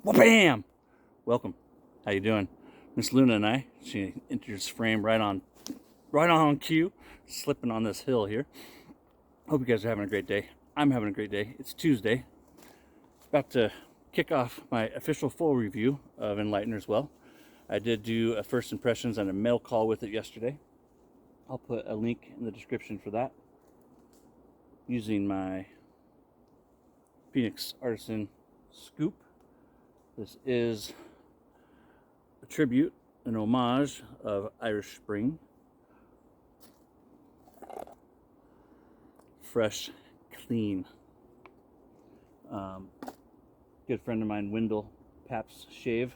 Bam! Welcome. How you doing? Miss Luna and I. She enters frame right on cue, slipping on this hill here. Hope you guys are having a great day. I'm having a great day. It's Tuesday. About to kick off my official full review of Enlightener Well. I did do a first impressions and a mail call with it yesterday. I'll put a link in the description for that. Using my Phoenix Artisan scoop. This is a tribute, an homage of Irish Spring. Fresh, clean. Good friend of mine, Wendell Pap's Shave.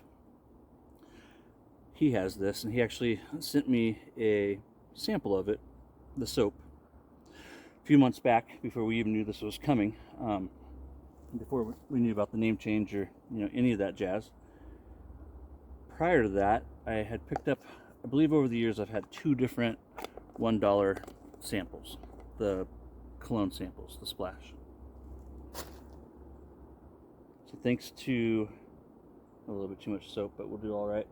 He has this, and he actually sent me a sample of it, the soap, a few months back before we even knew this was coming. Before we knew about the name change or any of that jazz. Prior to that, I had picked up, I believe over the years I've had two different $1 samples, the cologne samples, the Splash. So thanks to a little bit too much soap, but we'll do all right.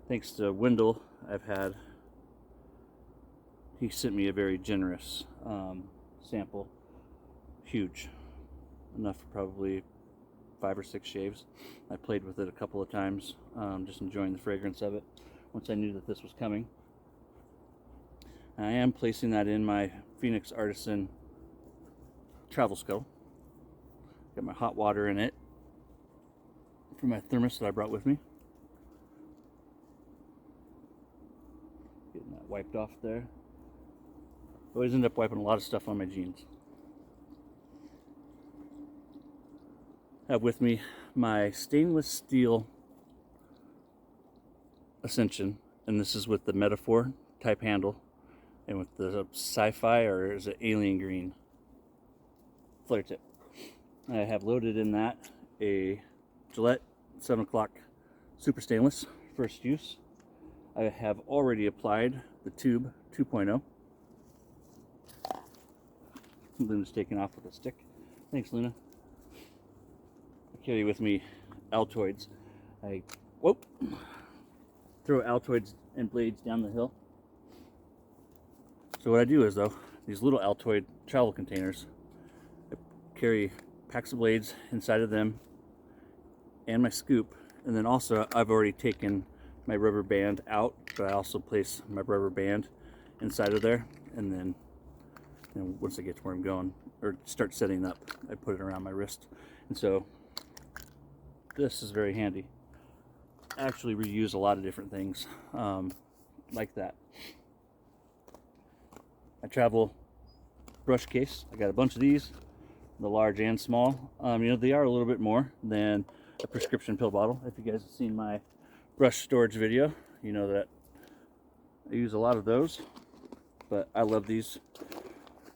Thanks to Wendell, he sent me a very generous sample, huge. Enough for probably 5 or 6 shaves. I played with it a couple of times, just enjoying the fragrance of it once I knew that this was coming. And I am placing that in my Phoenix Artisan travel scuttle. Got my hot water in it for my thermos that I brought with me. Getting that wiped off there. Always end up wiping a lot of stuff on my jeans. Have with me my stainless steel Ascension, and this is with the Metaphor type handle and with the sci-fi, or is it alien green, flare tip. I have loaded in that a Gillette 7 o'clock super stainless first use. I have already applied the tube 2.0. Luna's taking off with a stick. Thanks, Luna. Carry with me Altoids. I throw Altoids and blades down the hill. So what I do is, though, these little Altoid travel containers, I carry packs of blades inside of them and my scoop, and then also I've already taken my rubber band out, but I also place my rubber band inside of there, and then once I get to where I'm going or start setting up, I put it around my wrist. And so this is very handy. I actually reuse a lot of different things like that. I travel brush case. I got a bunch of these, the large and small. They are a little bit more than a prescription pill bottle. If you guys have seen my brush storage video, you know that I use a lot of those, but I love these.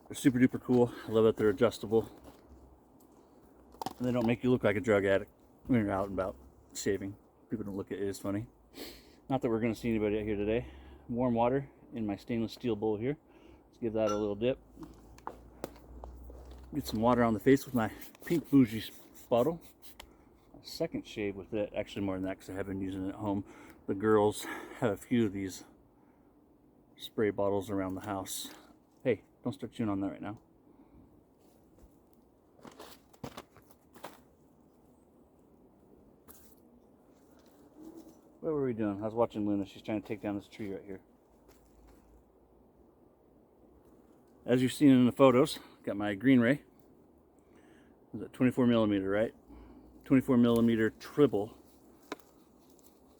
They're super duper cool. I love that they're adjustable, and they don't make you look like a drug addict when you're out and about shaving. People don't look at it as funny. Not that we're going to see anybody out here today. Warm water in my stainless steel bowl here. Let's give that a little dip. Get some water on the face with my pink bougie bottle. A second shave with it, actually more than that because I have been using it at home. The girls have a few of these spray bottles around the house. Hey, don't start chewing on that right now. What were we doing? I was watching Luna. She's trying to take down this tree right here. As you've seen in the photos, got my green ray. Is that 24 millimeter, right? 24 millimeter tribble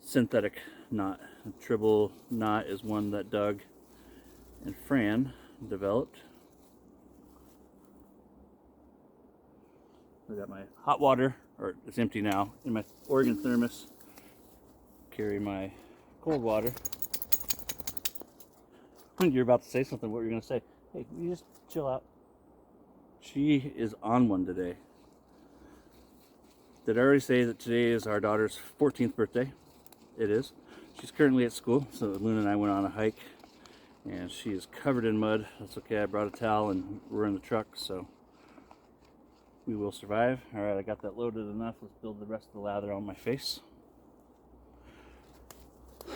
synthetic knot. A tribble knot is one that Doug and Fran developed. I got my hot water, or it's empty now, in my Oregon thermos. Carry my cold water. When you're about to say something, what were you going to say? Hey, you just chill out. She is on one today. Did I already say that today is our daughter's 14th birthday? It is. She's currently at school, so Luna and I went on a hike, and she is covered in mud. That's okay, I brought a towel and we're in the truck, so We will survive. All right, I got that loaded enough. Let's build the rest of the lather on my face.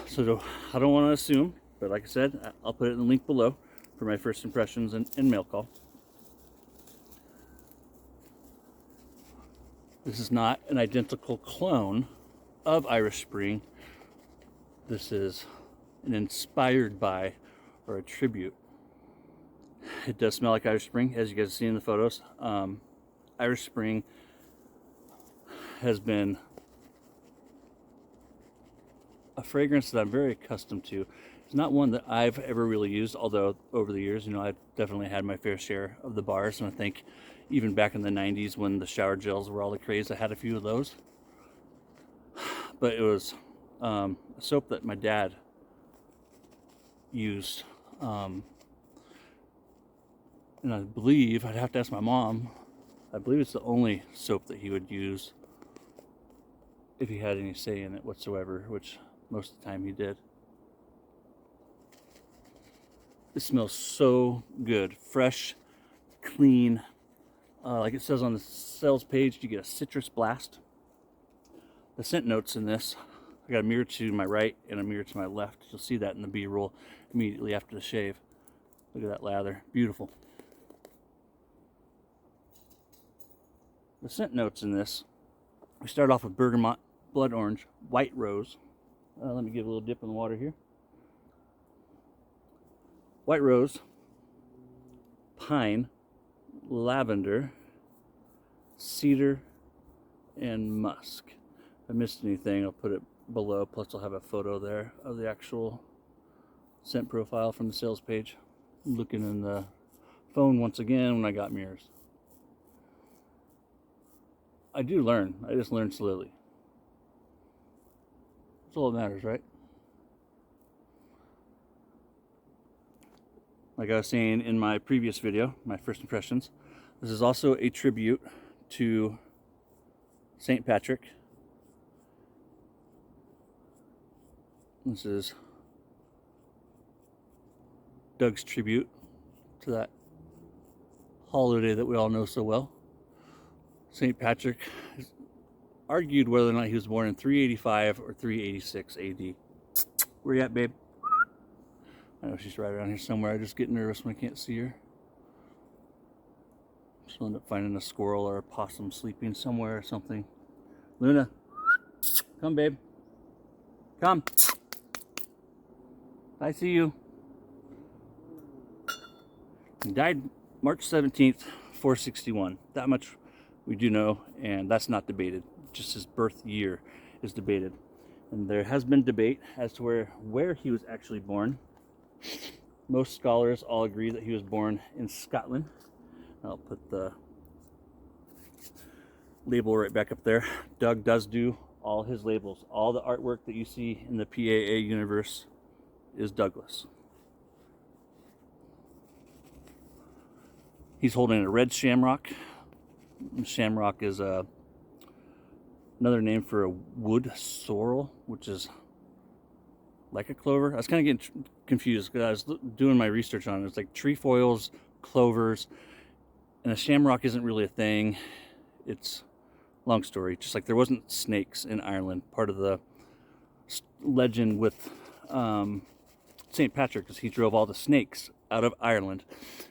So I don't want to assume, but like I said, I'll put it in the link below for my first impressions and mail call. This is not an identical clone of Irish Spring. This is an inspired by or a tribute. It does smell like Irish Spring, as you guys see in the photos. Irish Spring has been a fragrance that I'm very accustomed to. It's not one that I've ever really used, although over the years, you know, I've definitely had my fair share of the bars, and I think even back in the 90s when the shower gels were all the craze, I had a few of those. But it was a soap that my dad used, and I believe, I'd have to ask my mom, I believe it's the only soap that he would use if he had any say in it whatsoever, which most of the time he did. It smells so good. Fresh, clean. Like it says on the sales page, you get a citrus blast. The scent notes in this, I got a mirror to my right and a mirror to my left. You'll see that in the B-roll immediately after the shave. Look at that lather. Beautiful. The scent notes in this, we start off with bergamot, blood orange, white rose. Let me give a little dip in the water here. White rose, pine, lavender, cedar, and musk. If I missed anything, I'll put it below. Plus, I'll have a photo there of the actual scent profile from the sales page. I'm looking in the phone once again when I got mirrors. I do learn. I just learn slowly. That's all that matters, right? Like I was saying in my previous video, my first impressions, this is also a tribute to St. Patrick. This is Doug's tribute to that holiday that we all know so well. St. Patrick is argued whether or not he was born in 385 or 386 AD. Where you at, babe? I know she's right around here somewhere. I just get nervous when I can't see her. She'll end up finding a squirrel or a possum sleeping somewhere or something. Luna, come, babe. Come. I see you. He died March 17th, 461. That much we do know, and that's not debated. Just his birth year is debated. And there has been debate as to where he was actually born. Most scholars all agree that he was born in Scotland. I'll put the label right back up there. Doug does do all his labels. All the artwork that you see in the PAA universe is Douglas. He's holding a red shamrock. Shamrock is another name for a wood sorrel, which is like a clover. I was kind of getting confused because I was doing my research on it. It's like trefoils, clovers, and a shamrock isn't really a thing. It's long story. Just like there wasn't snakes in Ireland. Part of the legend with St. Patrick is he drove all the snakes out of Ireland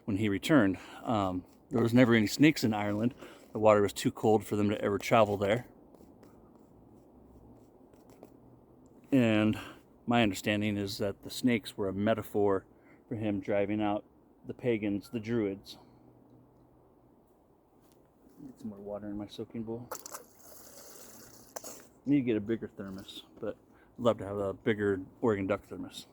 when he returned. There was never any snakes in Ireland. The water was too cold for them to ever travel there. And my understanding is that the snakes were a metaphor for him driving out the pagans, the druids. Get some more water in my soaking bowl. I need to get a bigger thermos, but I'd love to have a bigger Oregon duck thermos.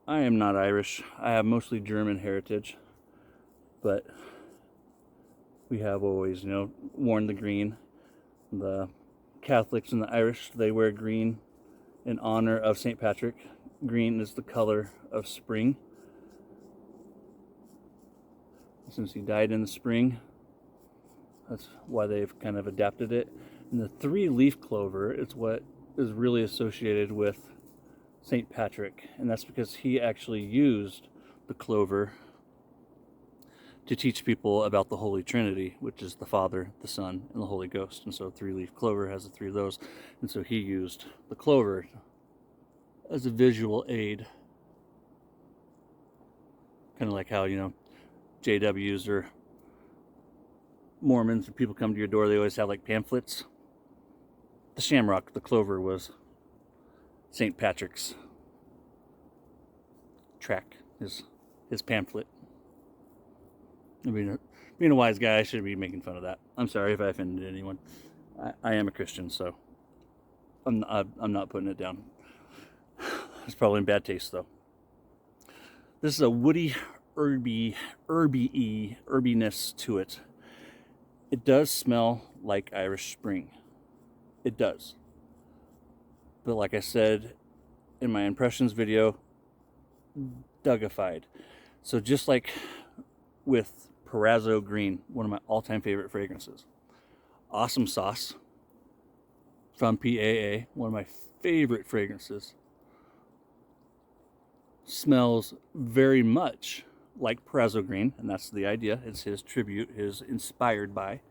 I am not Irish. I have mostly German heritage, but we have always, worn the green. The Catholics and the Irish, they wear green in honor of St. Patrick. Green is the color of spring. Since he died in the spring, that's why they've kind of adapted it. And the three-leaf clover is what is really associated with St. Patrick, and that's because he actually used the clover to teach people about the Holy Trinity, which is the Father, the Son, and the Holy Ghost. And so three-leaf clover has the three of those, and so he used the clover as a visual aid, kind of like how, you know, JWs or Mormons, when people come to your door, they always have like pamphlets. The shamrock, the clover, was St. Patrick's track, his pamphlet. I mean, being a wise guy, I shouldn't be making fun of that. I'm sorry if I offended anyone. I am a Christian, so I'm not putting it down. It's probably in bad taste, though. This is a woody, herbiness to it. It does smell like Irish Spring. It does. But like I said in my impressions video, Dougified. So just like with Perazzo Green, one of my all-time favorite fragrances. Awesome Sauce from PAA, one of my favorite fragrances. Smells very much like Perazzo Green, and that's the idea. It's his tribute, his inspired by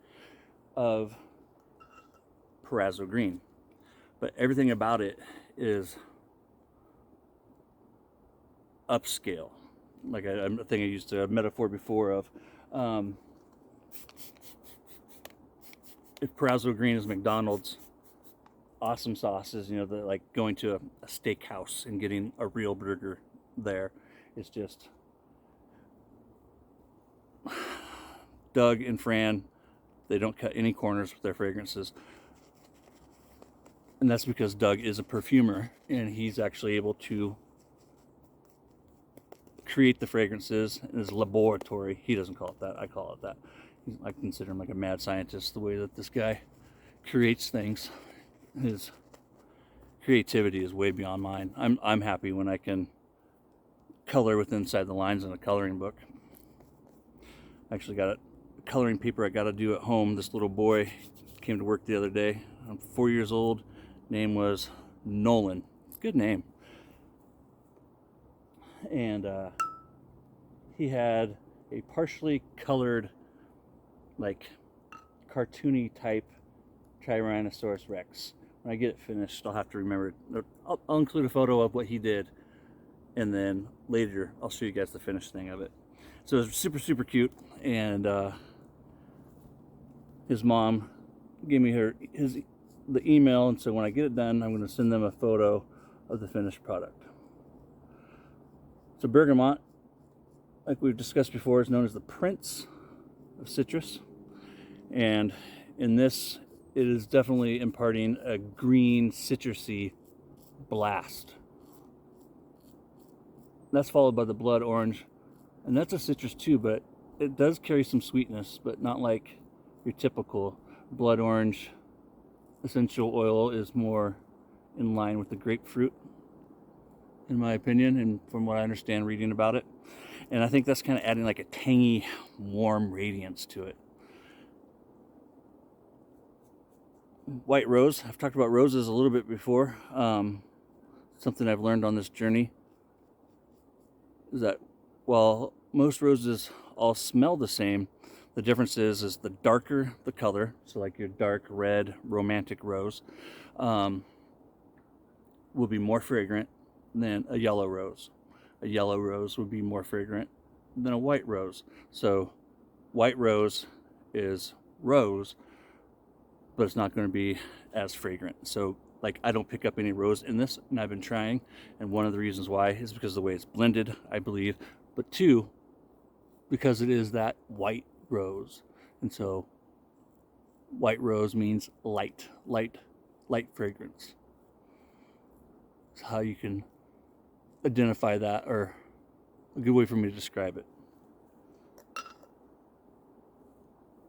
of Perazzo Green. But everything about it is upscale. Like I think I used a metaphor before of if Perazzo Green is McDonald's, Awesome Sauce is, you know, like going to a steakhouse and getting a real burger there. It's just Doug and Fran, they don't cut any corners with their fragrances. And that's because Doug is a perfumer and he's actually able to create the fragrances in his laboratory. He doesn't call it that, I call it that. I consider him like a mad scientist, the way that this guy creates things. His creativity is way beyond mine. I'm happy when I can color with inside the lines in a coloring book. I actually got a coloring paper I got to do at home. This little boy came to work the other day. I'm 4 years old. Name was Nolan. Good name. And he had a partially colored, like cartoony type Tyrannosaurus Rex. When I get it finished, I'll have to remember. I'll include a photo of what he did, and then later I'll show you guys the finished thing of it. So it's super, super cute, and his mom gave me the email, and so when I get it done, I'm going to send them a photo of the finished product. So Bergamot, like we've discussed before, is known as the Prince of Citrus, and in this, it is definitely imparting a green, citrusy blast. That's followed by the blood orange, and that's a citrus too, but it does carry some sweetness, but not like your typical blood orange. Essential oil is more in line with the grapefruit, in my opinion, and from what I understand reading about it. And I think that's kind of adding like a tangy, warm radiance to it. White rose. I've talked about roses a little bit before. Something I've learned on this journey is that while most roses all smell the same, the difference is the darker the color, so like your dark red romantic rose, will be more fragrant than a yellow rose. A yellow rose would be more fragrant than a white rose. So white rose is rose, but it's not going to be as fragrant. So like I don't pick up any rose in this, and I've been trying, and one of the reasons why is because of the way it's blended, I believe, but two, because it is that white rose. And so white rose means light fragrance. It's how you can identify that, or a good way for me to describe it.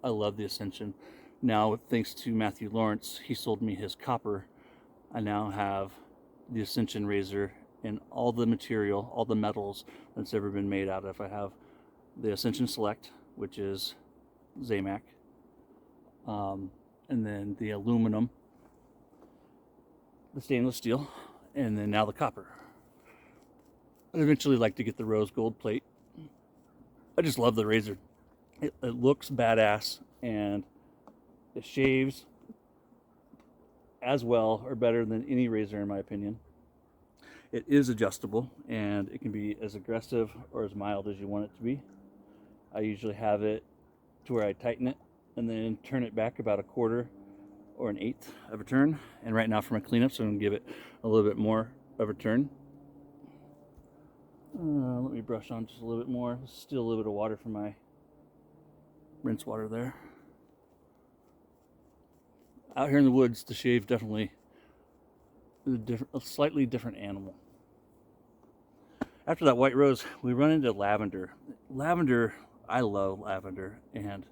I love the Ascension. Now, thanks to Matthew Lawrence, he sold me his copper. I now have the Ascension razor in all the material, all the metals that's ever been made out of. I have the Ascension Select, which is Zamac, and then the aluminum, the stainless steel, and then now the copper. I'd eventually like to get the rose gold plate. I just love the razor. It looks badass, and it shaves as well or better than any razor in my opinion. It is adjustable, and it can be as aggressive or as mild as you want it to be. I usually have it to where I tighten it and then turn it back about a quarter or an eighth of a turn. And right now for my cleanup, so I'm gonna give it a little bit more of a turn. Let me brush on just a little bit more. Still a little bit of water from my rinse water there. Out here in the woods, the shave definitely is a slightly different animal. After that white rose, we run into lavender. Lavender, I love lavender, and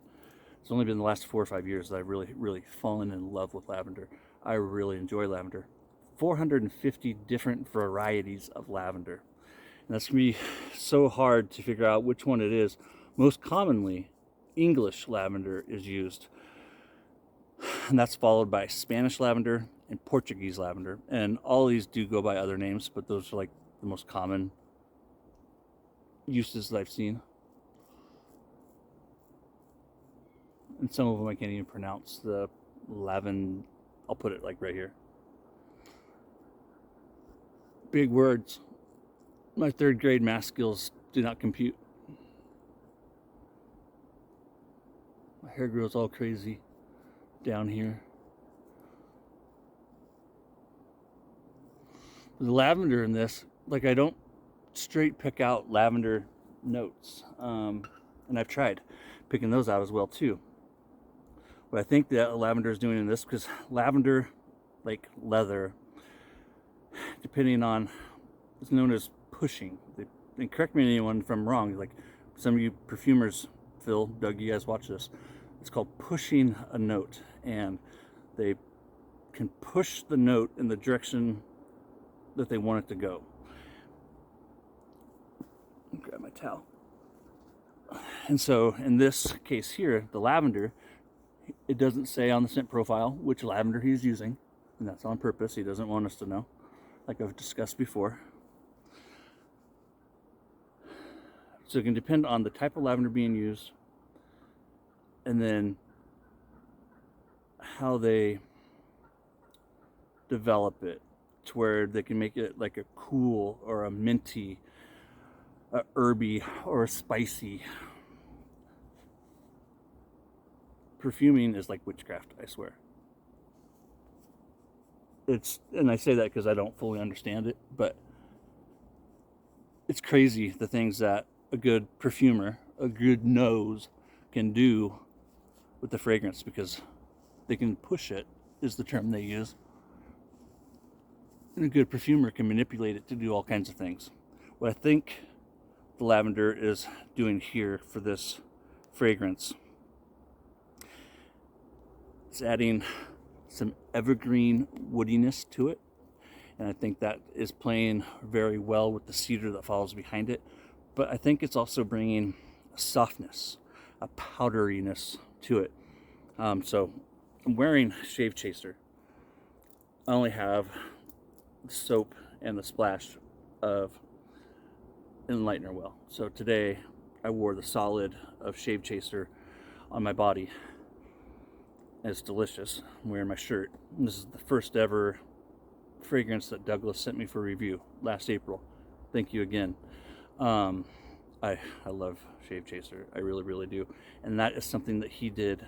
it's only been the last 4 or 5 years that I've really fallen in love with lavender. I really enjoy lavender. 450 different varieties of lavender. And that's going to be so hard to figure out which one it is. Most commonly, English lavender is used. And that's followed by Spanish lavender and Portuguese lavender. And all these do go by other names, but those are like the most common uses that I've seen. And some of them I can't even pronounce. The lavender, I'll put it like right here. Big words. My 3rd grade math skills do not compute. My hair grows all crazy down here. The lavender in this, like, I don't straight pick out lavender notes, and I've tried picking those out as well too. What I think that lavender is doing in this, because lavender, like leather, depending on, it's known as pushing. And correct me anyone if I'm wrong, like some of you perfumers, Phil, Doug, you guys watch this, it's called pushing a note, and they can push the note in the direction that they want it to go. Grab my towel. And so in this case here, the lavender, it doesn't say on the scent profile which lavender he's using, and that's on purpose. He doesn't want us to know, like I've discussed before. So it can depend on the type of lavender being used, and then how they develop it to where they can make it like a cool or a minty, a herby, or a spicy. Perfuming is like witchcraft, I swear. And I say that because I don't fully understand it, but it's crazy the things that a good perfumer, a good nose, can do with the fragrance, because they can push it, is the term they use. And a good perfumer can manipulate it to do all kinds of things. What I think the lavender is doing here for this fragrance, it's adding some evergreen woodiness to it, and I think that is playing very well with the cedar that follows behind it. But I think it's also bringing a softness, a powderiness to it. So I'm wearing Shave Chaser. I only have the soap and the splash of Enlightener Well. So today I wore the solid of Shave Chaser on my body. It's delicious. I'm wearing my shirt. And this is the first ever fragrance that Douglas sent me for review last April. Thank you again. I love Shave Chaser. I really do. And that is something that he did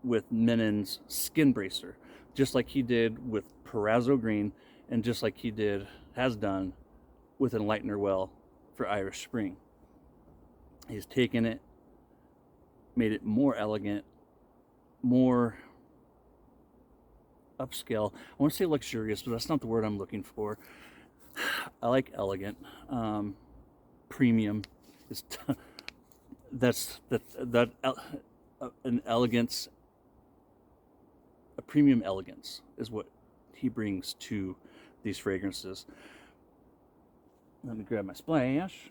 with Menon's Skin Bracer, just like he did with Perazzo Green, and just like he has done with Enlightener Well for Irish Spring. He's taken it, made it more elegant, more upscale. I want to say luxurious, but that's not the word I'm looking for. I like elegant. Premium is an elegance, a premium elegance is what he brings to these fragrances. Let me grab my splash.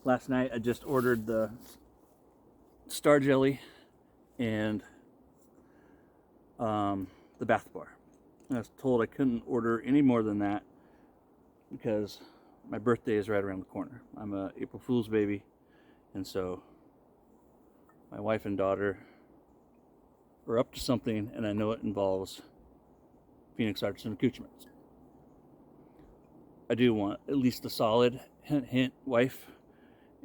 Last night I just ordered the Star Jelly and the bath bar. And I was told I couldn't order any more than that because my birthday is right around the corner. I'm a April Fool's baby, and so my wife and daughter are up to something, and I know it involves Phoenix Artisan Accoutrements. I do want at least a solid hint wife,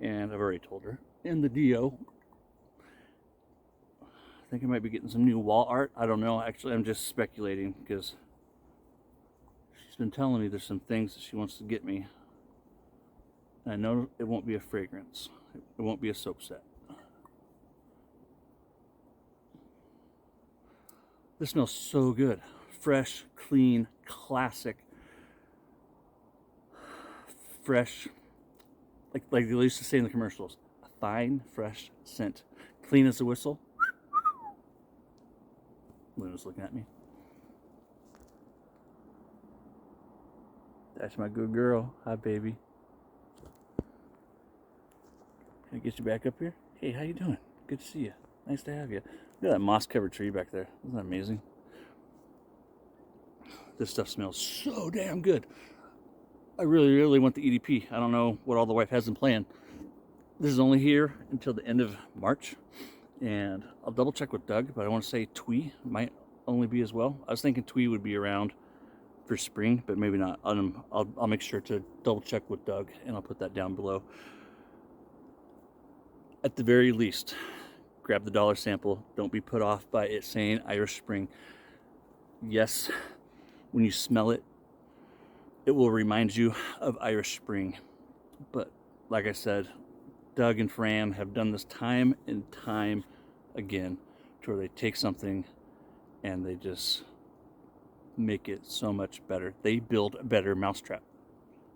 and I've already told her. And the DO, I think I might be getting some new wall art. I don't know. Actually, I'm just speculating because she's been telling me there's some things that she wants to get me. And I know it won't be a fragrance. It won't be a soap set. This smells so good. Fresh, clean, classic. Fresh, like they used to say in the commercials, a fine, fresh scent. Clean as a whistle. Luna's looking at me. That's my good girl. Hi, baby. Can I get you back up here? Hey, how you doing? Good to see you. Nice to have you. Look at that moss-covered tree back there. Isn't that amazing? This stuff smells so damn good. I really, really want the EDP. I don't know what all the wife has in plan. This is only here until the end of March, and I'll double check with Doug, but I want to say Twee might only be as well. I was thinking Twee would be around for spring, but maybe not. I'll make sure to double check with Doug, and I'll put that down below. At the very least, grab the dollar sample. Don't be put off by it saying Irish Spring. Yes, when you smell it, it will remind you of Irish Spring. But like I said, Doug and Fran have done this time and time again, to where they take something and they just make it so much better. They build a better mousetrap.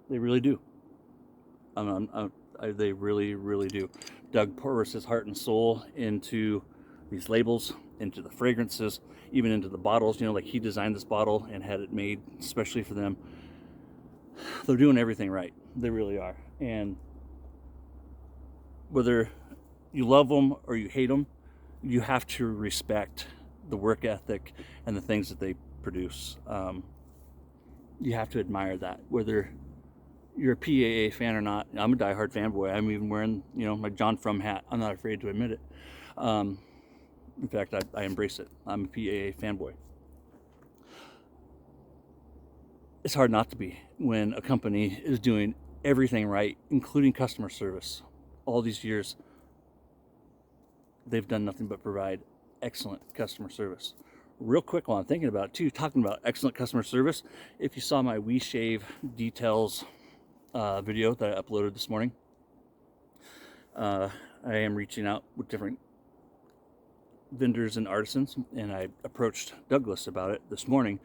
They really do. They really, really do. Doug pours his heart and soul into these labels, into the fragrances, even into the bottles. You know, like he designed this bottle and had it made especially for them. They're doing everything right. They really are. And whether you love them or you hate them, you have to respect the work ethic and the things that they produce. You have to admire that, whether you're a PAA fan or not. I'm a diehard fanboy. I'm even wearing, my John Frum hat. I'm not afraid to admit it. In fact, I embrace it. I'm a PAA fanboy. It's hard not to be when a company is doing everything right, including customer service. All these years, they've done nothing but provide excellent customer service. Real quick, while I'm thinking about it too, talking about excellent customer service, if you saw my We Shave Details video that I uploaded this morning, I am reaching out with different vendors and artisans, and I approached Douglas about it this morning.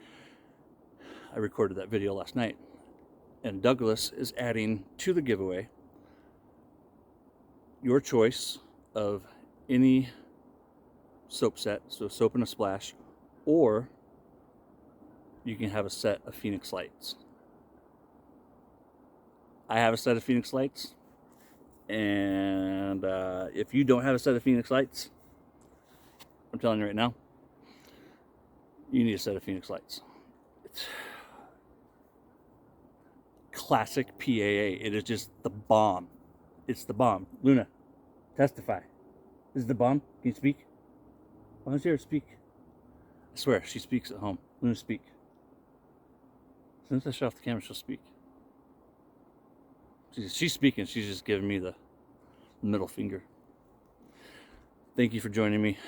I recorded that video last night, and Douglas is adding to the giveaway your choice of any soap set, so soap and a splash, or you can have a set of Phoenix lights. I have a set of Phoenix lights, and if you don't have a set of Phoenix lights, I'm telling you right now, you need a set of Phoenix lights. It's classic PAA. It is just the bomb. It's the bomb. Luna, testify. This is the bomb. Can you speak? Why don't you ever speak? I swear, she speaks at home. Luna, speak. As soon as I shut off the camera, she'll speak. She's speaking. She's just giving me the middle finger. Thank you for joining me.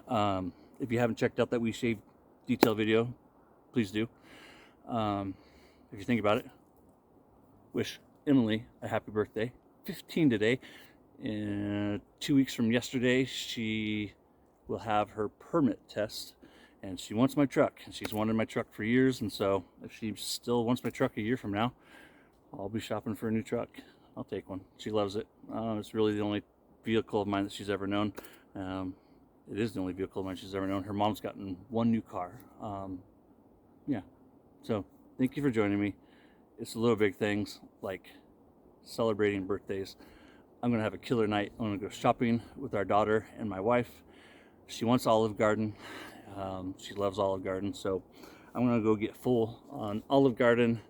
If you haven't checked out that We Shave detail video, please do. If you think about it, wish Emily a happy birthday. 15 today. 2 weeks from yesterday, she will have her permit test, and she wants my truck. And she's wanted my truck for years, and so if she still wants my truck a year from now, I'll be shopping for a new truck. I'll take one. She loves it. It's really the only vehicle of mine that she's ever known. It is the only vehicle of mine she's ever known. Her mom's gotten one new car. Yeah. So thank you for joining me. It's the little big things like celebrating birthdays. I'm going to have a killer night. I'm going to go shopping with our daughter and my wife. She wants Olive Garden. She loves Olive Garden, so I'm gonna go get full on Olive Garden,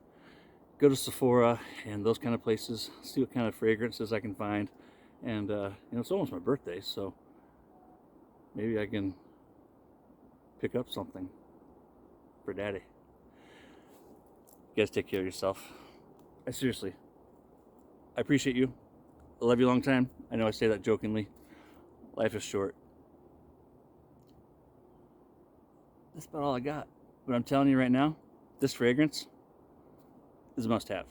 go to Sephora and those kind of places, see what kind of fragrances I can find. And you know, it's almost my birthday, so maybe I can pick up something for Daddy. You guys take care of yourself. I seriously, I appreciate you. I love you a long time. I know I say that jokingly. Life is short. That's about all I got. But I'm telling you right now, this fragrance is a must-have.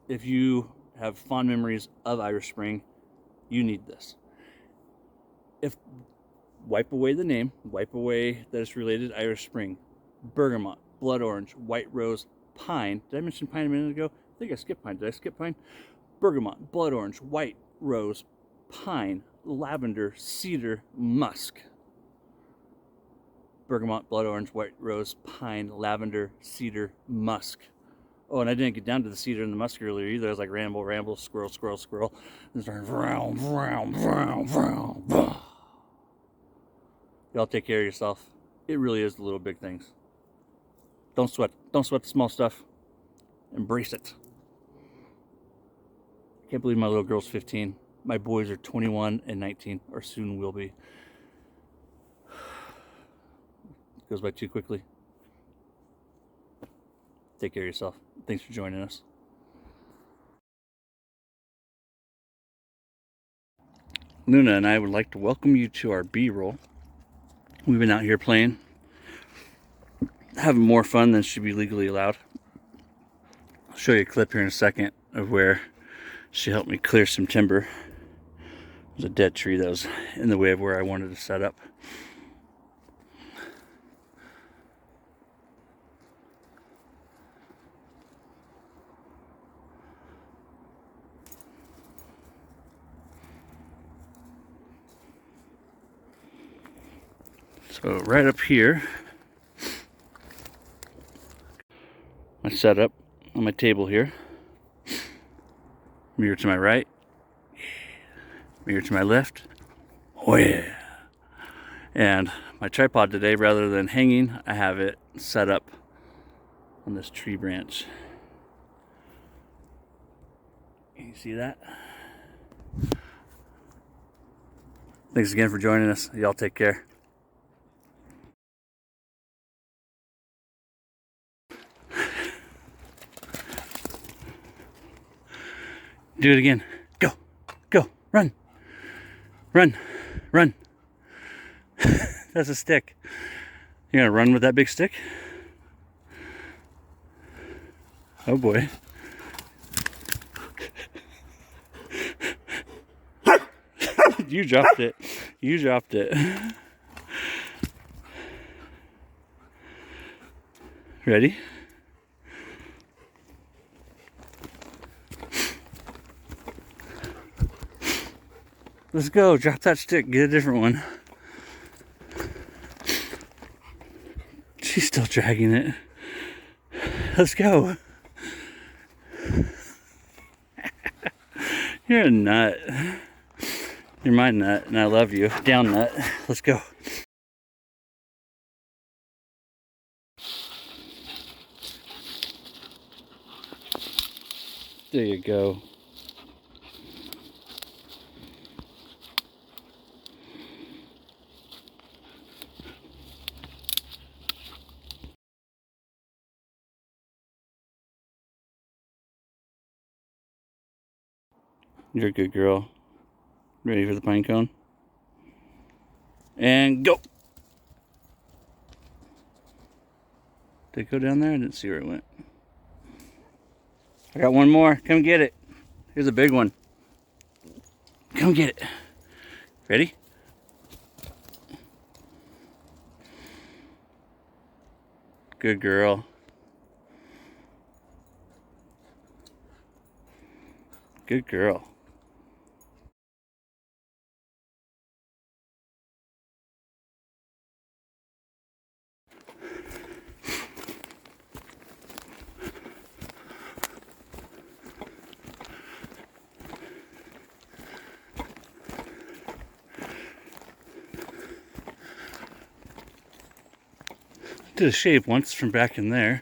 If you have fond memories of Irish Spring, you need this. Wipe away the name, wipe away that it's related to Irish Spring. Bergamot, blood orange, white rose, pine. Did I mention pine a minute ago? I think I skipped pine. Did I skip pine? Bergamot, blood orange, white rose, pine, lavender, cedar, musk. Bergamot, blood orange, white rose, pine, lavender, cedar, musk. Oh, and I didn't get down to the cedar and the musk earlier either. I was like ramble, squirrel, and started vroom. Y'all take care of yourself. It really is the little big things. Don't sweat the small stuff. Embrace it. I can't believe my little girl's 15. My boys are 21 and 19, or soon will be. It goes by too quickly. Take care of yourself. Thanks for joining us. Luna and I would like to welcome you to our B-roll. We've been out here playing, having more fun than should be legally allowed. I'll show you a clip here in a second of where she helped me clear some timber. There's a dead tree that was in the way of where I wanted to set up. So right up here, my setup on my table here. Mirror to my right, mirror to my left. Oh yeah! And my tripod today, rather than hanging, I have it set up on this tree branch. Can you see that? Thanks again for joining us. Y'all take care. Do it again. Go. Go. Run. Run. Run. That's a stick. You gonna run with that big stick? Oh boy. You dropped it. You dropped it. Ready? Let's go. Drop that stick. Get a different one. She's still dragging it. Let's go. You're a nut. You're my nut, and I love you. Down nut. Let's go. There you go. You're a good girl. Ready for the pine cone? And go! Did it go down there? I didn't see where it went. I got one more. Come get it. Here's a big one. Come get it. Ready? Good girl. Good girl. did a shave once from back in there.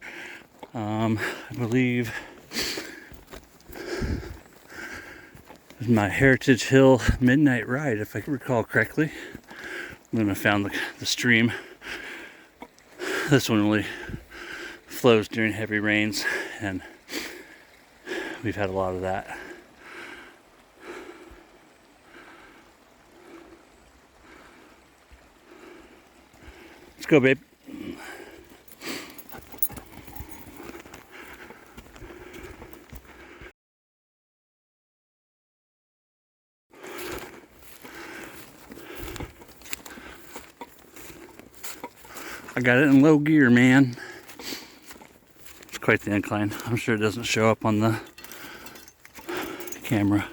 I believe it was my Heritage Hill midnight ride, if I can recall correctly. Then I found the stream. This one only flows during heavy rains, and we've had a lot of that. Let's go, babe. I got it in low gear, man. It's quite the incline. I'm sure it doesn't show up on the camera.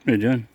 What are you doing?